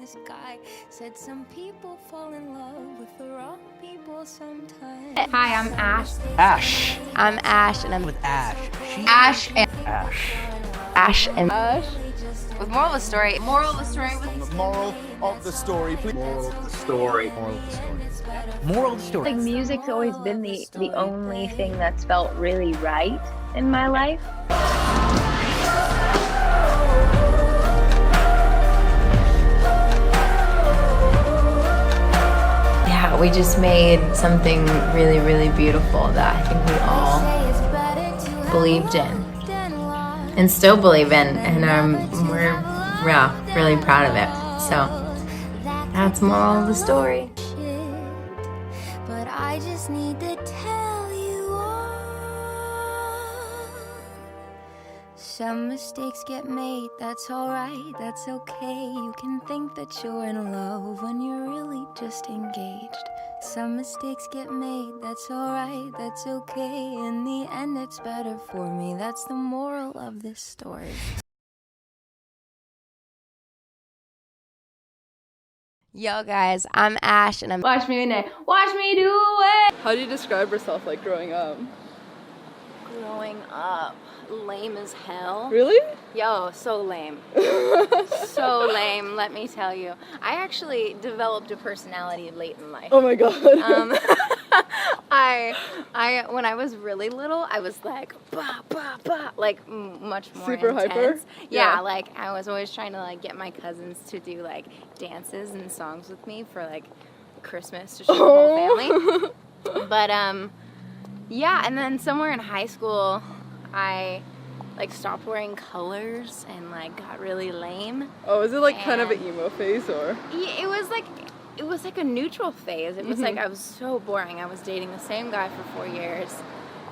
this guy. Said some people fall in love with the wrong people sometimes. Hi, I'm Ash. Ash. I'm Ash, and I'm With Ash. Ash and Ash. Ash and Ash. with moral of the story. Moral of the story with The moral of the story, please. Moral of the story. Moral of the story. Moral of the story. Like music's always been the only thing that's felt really right in my life. yeah, we just made something really, really beautiful that I think we all believed in and still believe in, and we're really proud of it. So that's moral of the story. But I just need to tell you all. Some mistakes get made, that's alright, that's okay. You can think that you're in love when you're really just engaged. Some mistakes get made, that's alright, that's okay. In the end it's better for me, that's the moral of this story. Yo guys, I'm Ash and I'm Watch me do it. How do you describe yourself like growing up? growing up lame as hell. Really? Yo, so lame. So lame, let me tell you. I actually developed a personality late in life. Oh my god. I when I was really little, I was like bah bah bah, like much more Super intense. hyper? Yeah, Yeah. like I was always trying to like get my cousins to do like dances and songs with me for like Christmas to show the whole family. But yeah, and then somewhere in high school, I like stopped wearing colors and like got really lame. Oh, is it like kind of an And- emo phase or? Yeah, it was like a neutral phase. It was like I was so boring. I was dating the same guy for 4 years,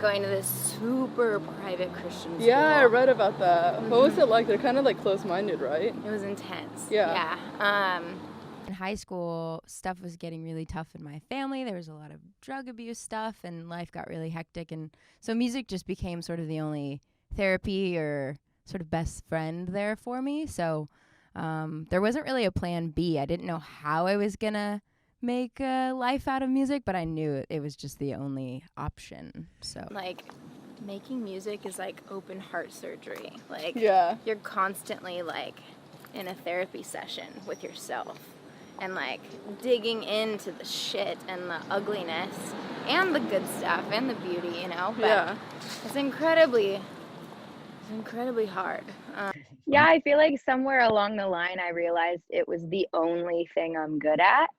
going to this super private Christian school. Yeah, I read about that. What was it like? They're kind of like close-minded, right? It was intense. Yeah. Yeah. In high school, stuff was getting really tough in my family. There was a lot of drug abuse stuff, and life got really hectic. And so music just became sort of the only therapy or sort of best friend there for me. So there wasn't really a plan B. I didn't know how I was going to make a life out of music, but I knew it was just the only option. So, like, making music is like open heart surgery. Like, Yeah. you're constantly like in a therapy session with yourself and like digging into the shit and the ugliness and the good stuff and the beauty, you know. But Yeah. it's incredibly hard. Yeah, I feel like somewhere along the line I realized it was the only thing I'm good at.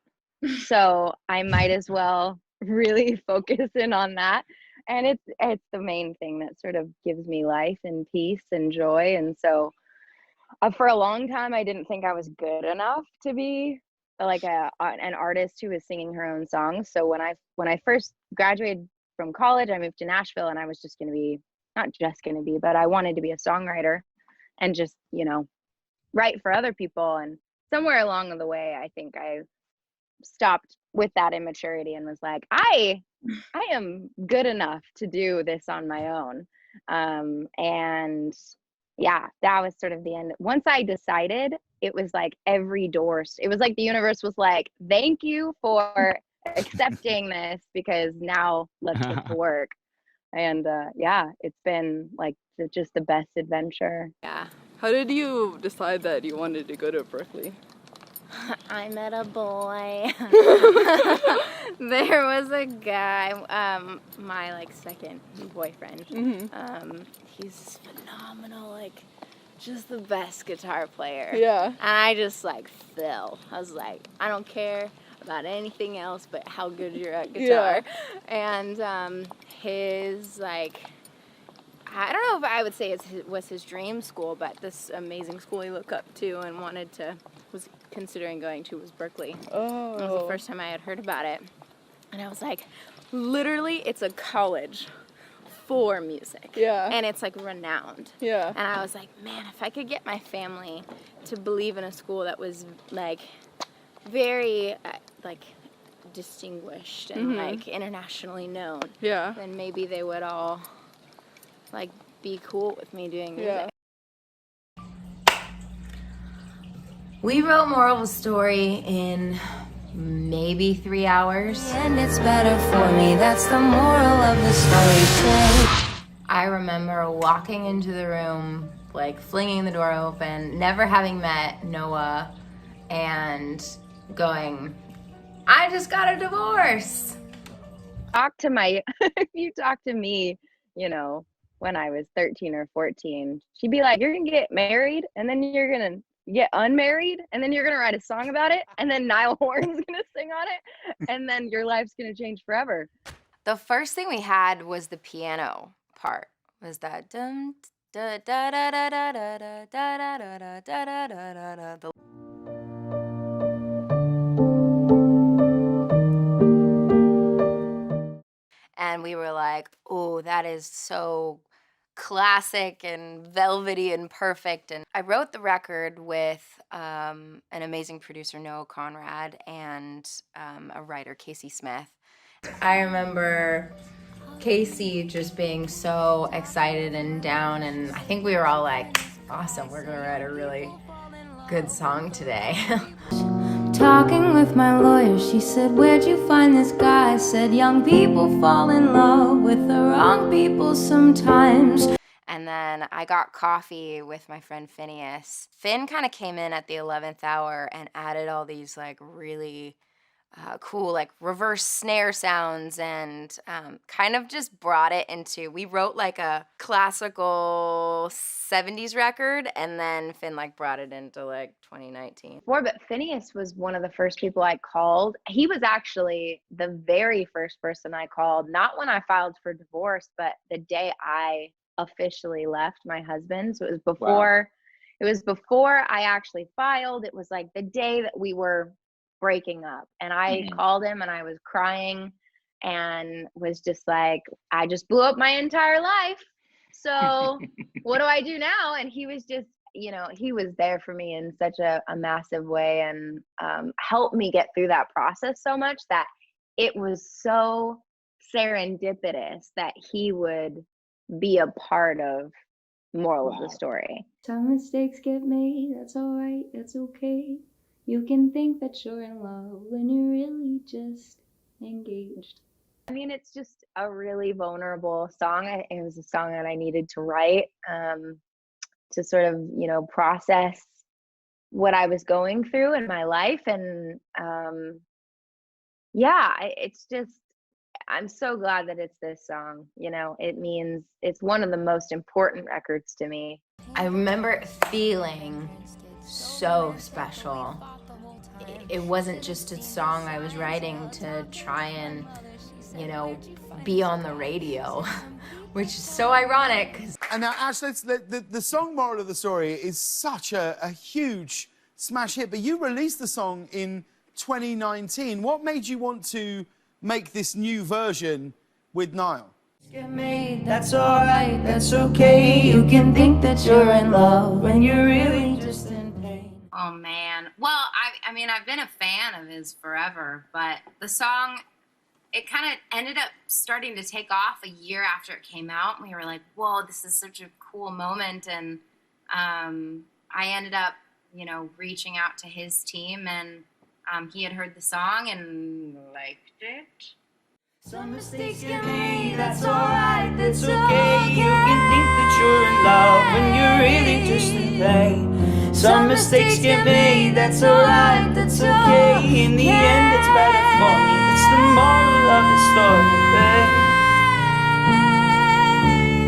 So I might as well really focus in on that. And it's the main thing that sort of gives me life and peace and joy. And so for a long time I didn't think I was good enough to be like an artist who was singing her own songs. So when I first graduated from college, I moved to Nashville, and I was just going to be, not just going to be, but I wanted to be a songwriter and just, write for other people. And somewhere along the way, I think I stopped with that immaturity and was like, I am good enough to do this on my own. And yeah, that was sort of the end. Once I decided, it was like every door, it was like the universe was like, thank you for accepting this, because now let's get to work. And yeah, it's been like just the best adventure. Yeah. How did you decide that you wanted to go to Berkeley? I met a boy. There was a guy, my like second boyfriend. He's phenomenal, like just the best guitar player. Yeah. And I just like fell. I was like, I don't care about anything else but how good you're at guitar. And his like, I don't know if I would say it was his dream school, but this amazing school he looked up to and was considering going to was Berkeley. Oh. It was the first time I had heard about it. And I was like, literally, it's a college for music. Yeah. And it's like renowned. Yeah. And I was like, man, if I could get my family to believe in a school that was like very like distinguished and like internationally known, Yeah. then maybe they would all like be cool with me doing music. Yeah. We wrote Moral of the Story in maybe 3 hours. And it's better for me, that's the moral of the story. I remember walking into the room, like flinging the door open, never having met Noah, and going, I just got a divorce. If you talk to me, you know, when I was 13 or 14, she'd be like, you're gonna get married and then you're gonna get unmarried and then you're gonna write a song about it and then Niall Horan's gonna sing on it and then your life's gonna change forever. The first thing we had was the piano part. Was that dum da da da da da da da da da da da da da. And we were like, oh, that is so classic and velvety and perfect. And I wrote the record with an amazing producer, Noah Conrad, and a writer, Casey Smith. I remember Casey just being so excited and down, and I think we were all like, awesome, we're gonna write a really good song today. Talking with my lawyer, she said, where'd you find this guy? I said, young people fall in love with the wrong people sometimes. And then I got coffee with my friend Phineas. Finn kind of came in at the 11th hour and added all these like really cool like reverse snare sounds and kind of just brought it into, we wrote like a classical 70s record and then Finn like brought it into like 2019. But Phineas was one of the first people I called. He was actually the very first person I called, not when I filed for divorce, but the day I officially left my husband. So it was before, It was before I actually filed. It was like the day that we were breaking up, and I called him and I was crying and was just like, I just blew up my entire life, so what do I do now? And he was just, you know, he was there for me in such a massive way, and helped me get through that process so much that it was so serendipitous that he would be a part of Moral of the Story. Some mistakes get made, that's all right, that's okay. You can think that you're in love when you're really just engaged. I mean, it's just a really vulnerable song. It was a song that I needed to write to sort of, you know, process what I was going through in my life. And it's just, I'm so glad that it's this song. You know, it means it's one of the most important records to me. I remember feeling so special. It wasn't just a song I was writing to try and, you know, be on the radio, which is so ironic. And now, Ash, the song Moral of the Story is such a huge smash hit, but you released the song in 2019. What made you want to make this new version with Niall? Get made, that's alright, that's okay. You can think that you're in love when you're really just in pain. Oh man. Well, I mean, I've been a fan of his forever, but the song, it kind of ended up starting to take off a year after it came out. And we were like, whoa, this is such a cool moment. And I ended up, you know, reaching out to his team, and he had heard the song and liked it. Some mistakes get made, that's alright, that's okay. You can think that you're in love when you're really just in pain. Some mistakes get made, that's alright, that's okay. In the end, it's better for me. That's the moral of the story, babe.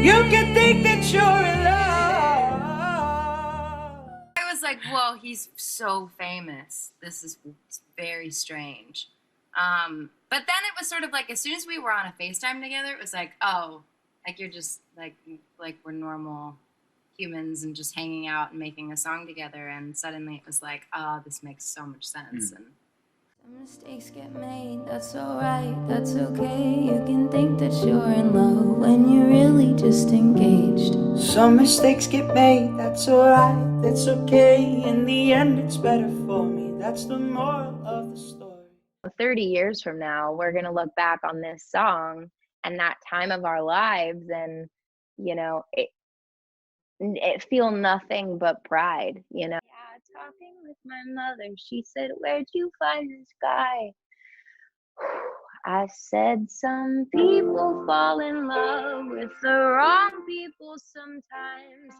You can think that you're in love. I was like, whoa, he's so famous. This is very strange. But then it was sort of like, as soon as we were on a FaceTime together, it was like, oh, like you're just like we're normal humans and just hanging out and making a song together. And suddenly it was like, oh, this makes so much sense. And some mistakes get made, that's alright, that's okay. You can think that you're in love when you're really just engaged. Some mistakes get made, that's alright, that's okay. In the end, it's better for me. That's the moral of the story. 30 years from now, we're going to look back on this song and that time of our lives, and, you know, it feel nothing but pride, you know? Yeah, it's talking with my mother. She said, "Where'd you find this guy?" I said, "Some people fall in love with the wrong people sometimes."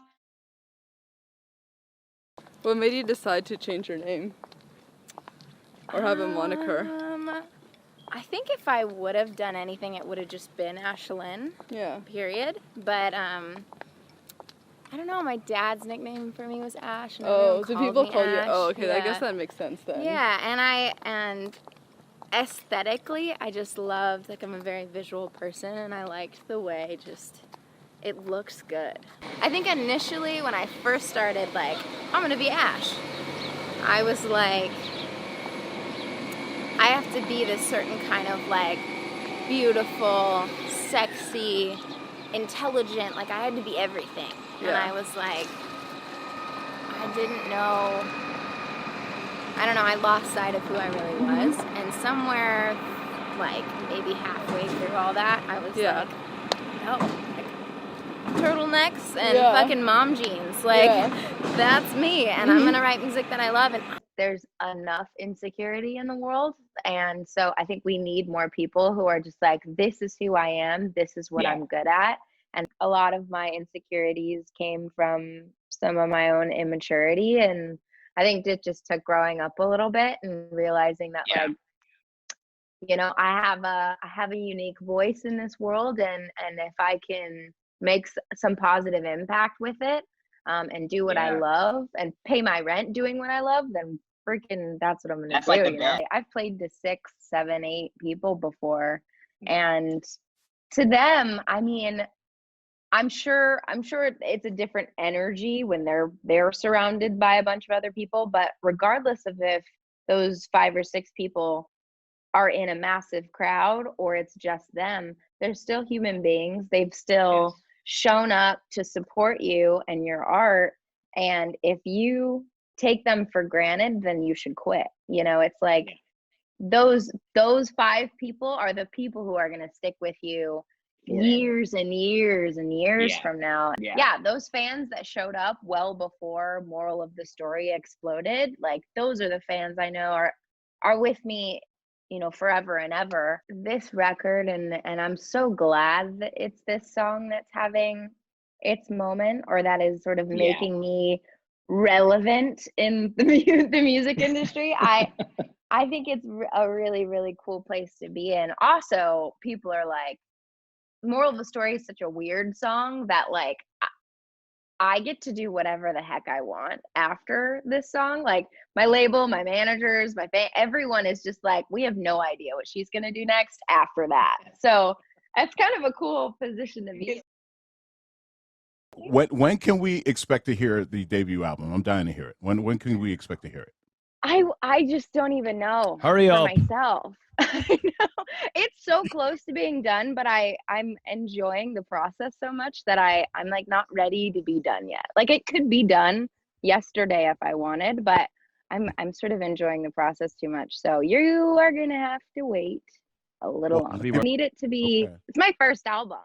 What made you decide to change your name? Or have a moniker? I think if I would have done anything, it would have just been Ashlyn. Yeah. Period. But I don't know. My dad's nickname for me was Ash. And Oh, so people call you? Ash. Oh, okay. Yeah. I guess that makes sense then. Yeah, and aesthetically, I just loved. Like, I'm a very visual person, and I liked the way it looks good. I think initially when I first started, like, I'm gonna be Ash, I was like, I have to be this certain kind of, like, beautiful, sexy, intelligent, like, I had to be everything. Yeah. And I was like, I didn't know, I don't know, I lost sight of who I really was. And somewhere, like, maybe halfway through all that, I was like, no, like, turtlenecks and fucking mom jeans. Like, that's me, and I'm gonna write music that I love. And there's enough insecurity in the world, and so I think we need more people who are just like, this is who I am, this is what I'm good at. And a lot of my insecurities came from some of my own immaturity, and I think it just took growing up a little bit and realizing that like, you know, I have a unique voice in this world, and if I can make some positive impact with it, and do what I love and pay my rent doing what I love, then freaking that's what I'm gonna do. Like you know? I've played to 6, 7, 8 people before, and to them, I mean, I'm sure it's a different energy when they're surrounded by a bunch of other people, but regardless of if those 5 or 6 people are in a massive crowd or it's just them, they're still human beings. They've still shown up to support you and your art, and if you take them for granted, then you should quit. You know, it's like those 5 people are the people who are going to stick with you years and years and years from now. Those fans that showed up well before Moral of the Story exploded, like those are the fans I know are with me, you know, forever and ever. This record, and I'm so glad that it's this song that's having its moment, or that is sort of making me relevant in the music industry. I think it's a really, really cool place to be in. Also, people are like, Moral of the Story is such a weird song that like I get to do whatever the heck I want after this song. Like my label, my managers, everyone is just like, we have no idea what she's going to do next after that. So that's kind of a cool position to be in. When can we expect to hear the debut album? I'm dying to hear it. When can we expect to hear it? I just don't even know. Hurry up. Myself. I know. It's so close to being done, but I'm enjoying the process so much that I'm like not ready to be done yet. Like it could be done yesterday if I wanted, but I'm sort of enjoying the process too much. So you are gonna have to wait a little longer. I need it to be. It's my first album.